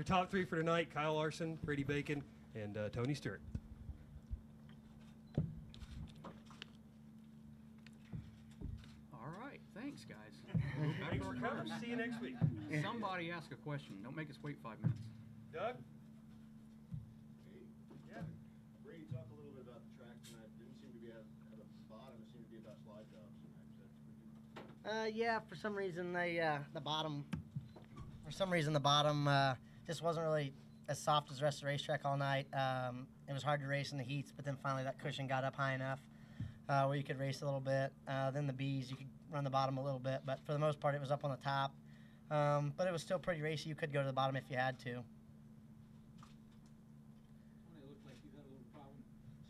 Your top three for tonight: Kyle Larson, Brady Bacon, and Tony Stewart. All right, thanks, guys. Thanks for coming. See you next week. Somebody ask a question. Don't make us wait 5 minutes. Doug? Yeah. Brady, talk a little bit about the track tonight. Didn't seem to be at the bottom. It seemed to be about slide jobs tonight. Yeah, for some reason the bottom just wasn't really as soft as the rest of the racetrack all night. It was hard to race in the heats, but then finally that cushion got up high enough where you could race a little bit. Then the B's, you could run the bottom a little bit, but for the most part it was up on the top. But it was still pretty racy. You could go to the bottom if you had to. It looked like you had a little problem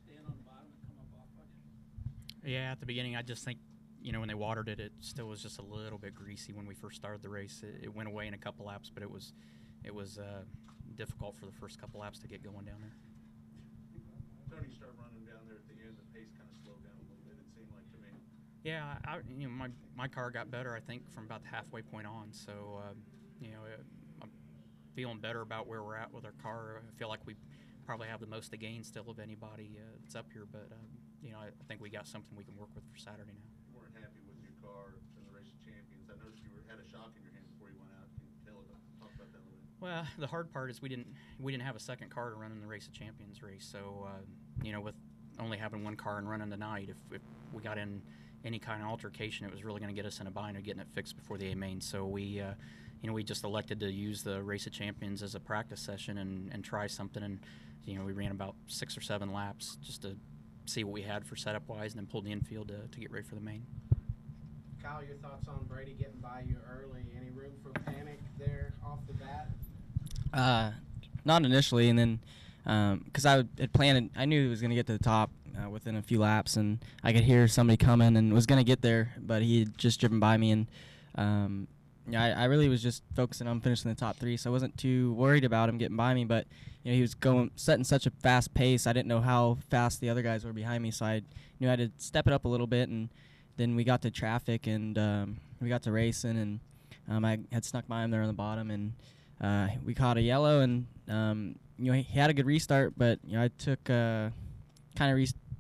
staying on the bottom and come up off of it. Yeah, at the beginning, I just think, when they watered it, it still was just a little bit greasy when we first started the race. It went away in a couple laps, but it was difficult for the first couple laps to get going down there. Tony started running down there at the end. The pace kind of slowed down a little bit, it seemed like to me. Yeah, my car got better, I think, from about the halfway point on. So, I'm feeling better about where we're at with our car. I feel like we probably have the most to gain still of anybody that's up here. But, I think we got something we can work with for Saturday now. You weren't happy with your car in the Race of Champions. I noticed you had a shock in your hand before you went out. Can you talk about that a little bit? Well, the hard part is we didn't have a second car to run in the Race of Champions race. So, with only having one car and running tonight, if we got in any kind of altercation, it was really going to get us in a bind of getting it fixed before the A main. So we just elected to use the Race of Champions as a practice session and try something. And we ran about 6 or 7 laps just to see what we had for setup wise, and then pulled the infield to get ready for the main. Kyle, your thoughts on Brady getting by you early? Any room for panic there off the bat? Not initially, and then because I had planned, I knew he was going to get to the top within a few laps, and I could hear somebody coming and was going to get there, but he had just driven by me, and I really was just focusing on finishing the top 3, so I wasn't too worried about him getting by me. But he was setting such a fast pace. I didn't know how fast the other guys were behind me, so I knew I had to step it up a little bit. And then we got to traffic, and we got to racing, and I had snuck by him there on the bottom, and we caught a yellow, and he had a good restart, but I took the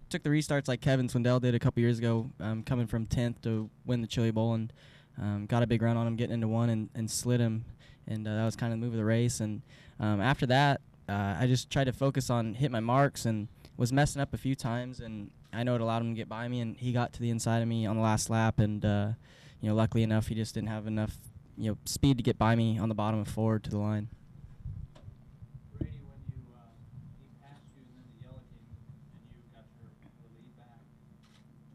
restarts like Kevin Swindell did a couple years ago, coming from 10th to win the Chili Bowl, and got a big run on him getting into one and slid him, and that was kind of the move of the race. And after that, I just tried to focus on hit my marks and was messing up a few times, and I know it allowed him to get by me, and he got to the inside of me on the last lap, and luckily enough, he just didn't have enough speed to get by me on the bottom of 4 to the line. Brady, when he passed you and then the yellow came and you got the lead back,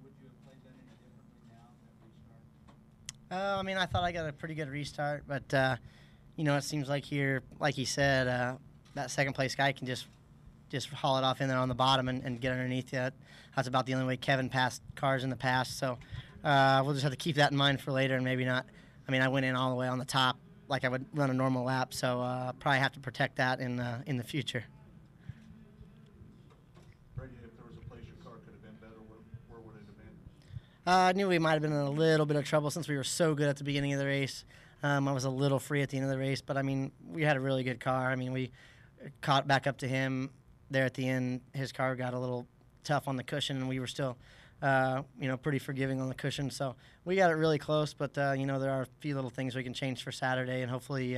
would you have played that any differently now, that restart? I thought I got a pretty good restart, but it seems like here, like he said, that second place guy can just haul it off in there on the bottom and get underneath you. That's about the only way Kevin passed cars in the past. So we'll just have to keep that in mind for later, and maybe not. I went in all the way on the top like I would run a normal lap, so probably have to protect that in the future. Brady, if there was a place your car could have been better, where would it have been? I knew we might have been in a little bit of trouble since we were so good at the beginning of the race. I was a little free at the end of the race, but we had a really good car. We caught back up to him there at the end. His car got a little tough on the cushion, and we were still pretty forgiving on the cushion. So we got it really close, but there are a few little things we can change for Saturday, and hopefully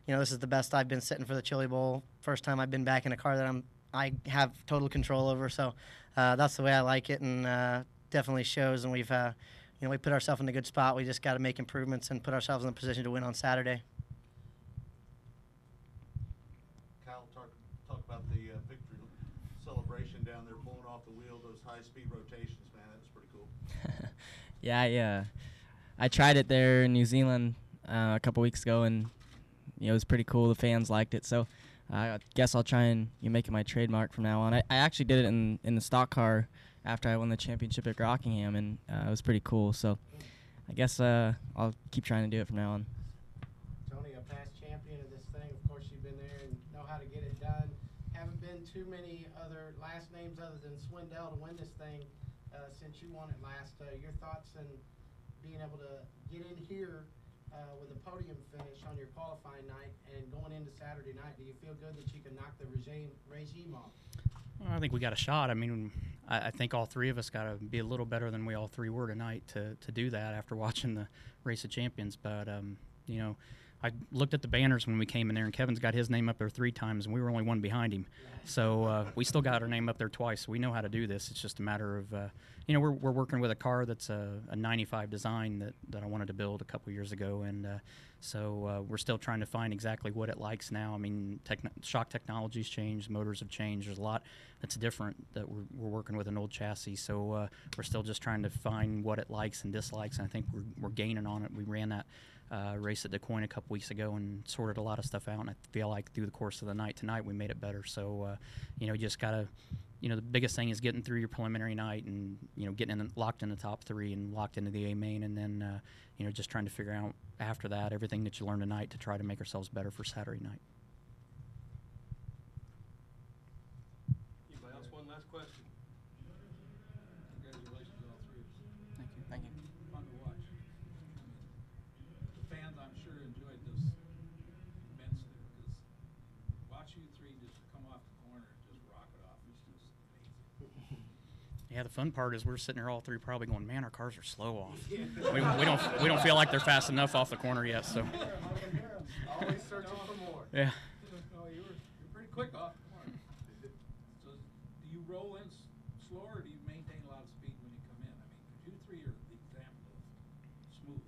this is the best I've been sitting for the Chili Bowl. First time I've been back in a car that I have total control over, so that's the way I like it, and definitely shows. And we've we put ourselves in a good spot. We just got to make improvements and put ourselves in a position to win on Saturday. Kyle, talk about the victory celebration down there, pulling off the wheel, those high-speed rotations, man. That was pretty cool. Yeah. I tried it there in New Zealand a couple weeks ago, and it was pretty cool. The fans liked it, so I guess I'll try and make it my trademark from now on. I actually did it in the stock car after I won the championship at Rockingham, and it was pretty cool. So I guess I'll keep trying to do it from now on. Tony, a past champion of this thing. Of course, you've been there and know how to get it done. Haven't been too many other last names other than Swindell to win this thing since you won it last. Your thoughts and being able to get in here with a podium finish on your qualifying night and going into Saturday night, do you feel good that you can knock the regime off? Well, I think we got a shot. I mean, I think all three of us got to be a little better than we all three were tonight to do that after watching the Race of Champions. But, you know, I looked at the banners when we came in there, and Kevin's got his name up there 3 times, and we were only one behind him. So we still got our name up there twice. So we know how to do this. It's just a matter of, you know, we're working with a car that's a 95 design that I wanted to build a couple years ago. And so we're still trying to find exactly what it likes now. I mean, shock technology's changed, motors have changed. There's a lot that's different that we're working with an old chassis. So we're still just trying to find what it likes and dislikes. And I think we're gaining on it. We ran that race at DeQuoin a couple weeks ago and sorted a lot of stuff out, and I feel like through the course of the night tonight we made it better. So you know, you just gotta, you know, the biggest thing is getting through your preliminary night and, you know, getting locked in the top 3 and locked into the A main, and then you know, just trying to figure out after that everything that you learn tonight to try to make ourselves better for Saturday night. Anybody else? One last question. Congratulations to all 3 of you. Thank you. Thank you. Fun to watch. The fans, I'm sure, enjoyed this immensely because watch you 3 just come off the corner and just rock it off. It's just amazing. Yeah, the fun part is we're sitting here all 3 probably going, man, our cars are slow off. we don't feel like they're fast enough off the corner yet. So Always searching for more. yeah. No, you're pretty quick off the corner. So do you roll in slower, or do you maintain a lot of speed when you come in? I mean, 'cause you 3 are the example of smooth.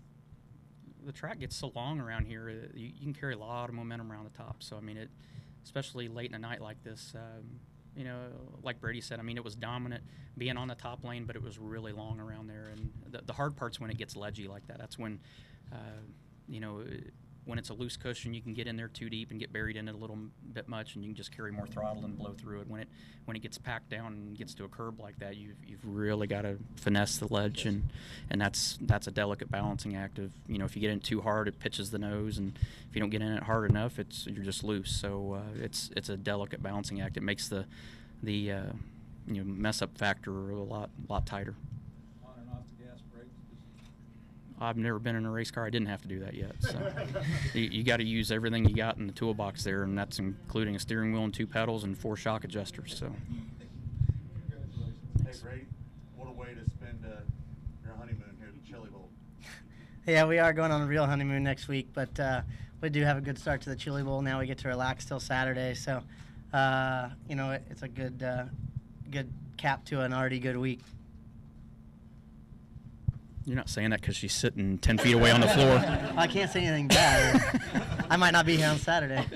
The track gets so long around here, you can carry a lot of momentum around the top. So I mean, especially late in a night like this, you know, like Brady said, I mean, it was dominant being on the top lane, but it was really long around there. And the hard part's when it gets ledgy like that. That's when, you know, when it's a loose cushion, you can get in there too deep and get buried in it a little bit much, and you can just carry more throttle and blow through it. When it gets packed down and gets to a curb like that, you've really got to finesse the ledge, and that's a delicate balancing act. Of, you know, if you get in too hard, it pitches the nose, and if you don't get in it hard enough, you're just loose. So it's a delicate balancing act. It makes the you know, mess up factor a lot tighter. On and off the gas brakes. I've never been in a race car I didn't have to do that yet. So you got to use everything you got in the toolbox there, and that's including a steering wheel and 2 pedals and 4 shock adjusters. So. Hey, Brady, what a way to spend your honeymoon here at the Chili Bowl. Yeah, we are going on a real honeymoon next week, but we do have a good start to the Chili Bowl. Now we get to relax till Saturday, so you know, it's a good cap to an already good week. You're not saying that because she's sitting 10 feet away on the floor. I can't say anything bad. I might not be here on Saturday.